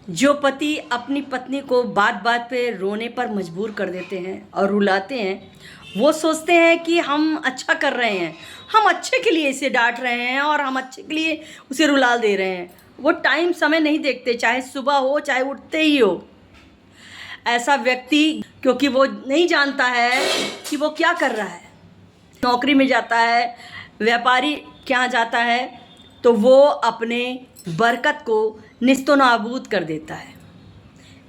जो पति अपनी पत्नी को बात बात पे रोने पर मजबूर कर देते हैं और रुलाते हैं, वो सोचते हैं कि हम अच्छा कर रहे हैं, हम अच्छे के लिए इसे डांट रहे हैं और हम अच्छे के लिए उसे रुला दे रहे हैं। वो टाइम समय नहीं देखते, चाहे सुबह हो चाहे उठते ही हो। ऐसा व्यक्ति, क्योंकि वो नहीं जानता है कि वो क्या कर रहा है, नौकरी में जाता है, व्यापारी के यहाँ जाता है, तो वो अपने बरकत को निस्तो नाबूद कर देता है,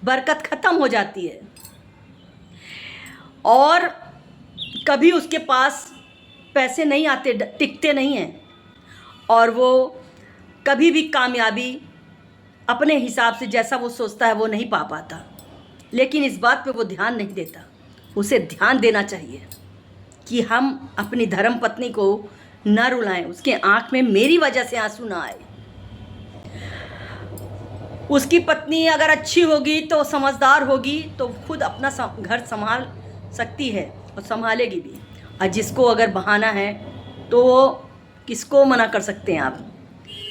बरकत ख़त्म हो जाती है और कभी उसके पास पैसे नहीं आते, टिकते नहीं हैं और वो कभी भी कामयाबी अपने हिसाब से जैसा वो सोचता है वो नहीं पा पाता। लेकिन इस बात पे वो ध्यान नहीं देता। उसे ध्यान देना चाहिए कि हम अपनी धर्म पत्नी को न रुलाएं, उसके आँख में मेरी वजह से आंसू ना आए। उसकी पत्नी अगर अच्छी होगी तो समझदार होगी तो खुद अपना घर संभाल सकती है और संभालेगी भी। और जिसको अगर बहाना है तो वो किसको मना कर सकते हैं, आप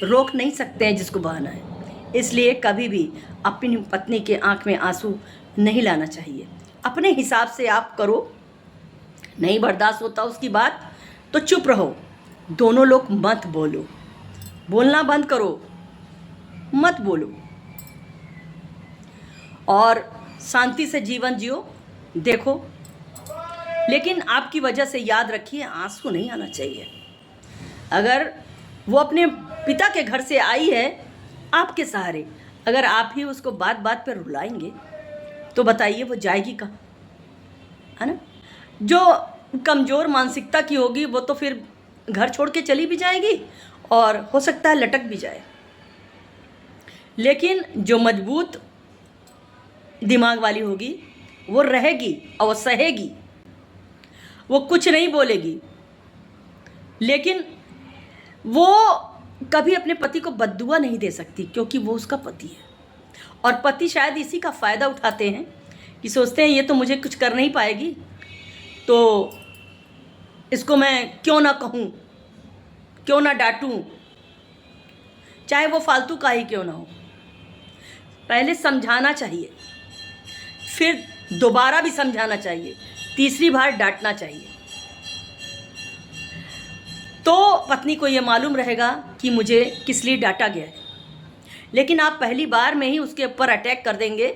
रोक नहीं सकते हैं जिसको बहाना है। इसलिए कभी भी अपनी पत्नी के आंख में आंसू नहीं लाना चाहिए। अपने हिसाब से आप करो, नहीं बर्दाश्त होता उसकी बात तो चुप रहो, दोनों लोग मत बोलो, बोलना बंद करो, मत बोलो और शांति से जीवन जियो। देखो, लेकिन आपकी वजह से याद रखिए, आंसू नहीं आना चाहिए। अगर वो अपने पिता के घर से आई है आपके सहारे, अगर आप ही उसको बात बात पर रुलाएंगे तो बताइए वो जाएगी कहाँ, है ना। जो कमज़ोर मानसिकता की होगी वो तो फिर घर छोड़ के चली भी जाएगी और हो सकता है लटक भी जाए। लेकिन जो मजबूत दिमाग वाली होगी वो रहेगी और वो सहेगी, वो कुछ नहीं बोलेगी। लेकिन वो कभी अपने पति को बद्दुआ नहीं दे सकती, क्योंकि वो उसका पति है। और पति शायद इसी का फ़ायदा उठाते हैं कि सोचते हैं ये तो मुझे कुछ कर नहीं पाएगी, तो इसको मैं क्यों ना कहूँ, क्यों ना डांटूँ, चाहे वो फालतू का ही क्यों ना हो। पहले समझाना चाहिए, फिर दोबारा भी समझाना चाहिए, तीसरी बार डांटना चाहिए। तो पत्नी को ये मालूम रहेगा कि मुझे किस लिए डांटा गया है। लेकिन आप पहली बार में ही उसके ऊपर अटैक कर देंगे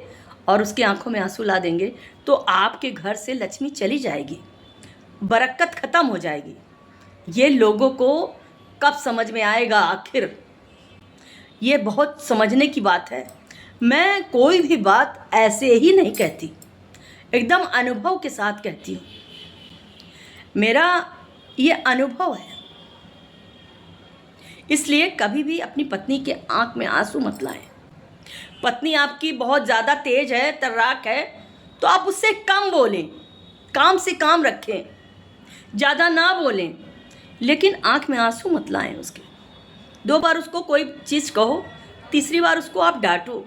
और उसकी आंखों में आंसू ला देंगे तो आपके घर से लक्ष्मी चली जाएगी, बरकत ख़त्म हो जाएगी। ये लोगों को कब समझ में आएगा आखिर, ये बहुत समझने की बात है। मैं कोई भी बात ऐसे ही नहीं कहती, एकदम अनुभव के साथ कहती हूँ। मेरा ये अनुभव है, इसलिए कभी भी अपनी पत्नी के आंख में आंसू मत लाएं। पत्नी आपकी बहुत ज़्यादा तेज़ है, तर्राक है, तो आप उससे कम बोलें, काम से काम रखें, ज़्यादा ना बोलें, लेकिन आंख में आंसू मत लाएं उसके। 2 बार उसको कोई चीज़ कहो, तीसरी बार उसको आप डांटो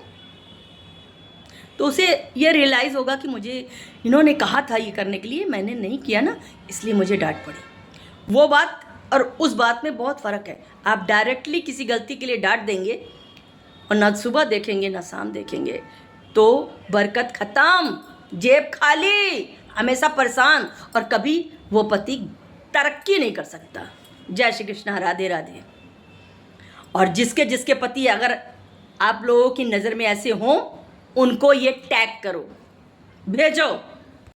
तो उसे ये रियलाइज़ होगा कि मुझे इन्होंने कहा था ये करने के लिए, मैंने नहीं किया ना, इसलिए मुझे डांट पड़ी। वो बात और उस बात में बहुत फ़र्क है। आप डायरेक्टली किसी गलती के लिए डांट देंगे और ना सुबह देखेंगे ना शाम देखेंगे तो बरकत ख़त्म, जेब खाली, हमेशा परेशान, और कभी वो पति तरक्की नहीं कर सकता। जय श्री कृष्णा, राधे राधे। और जिसके जिसके पति अगर आप लोगों की नज़र में ऐसे हों, उनको ये टैग करो, भेजो।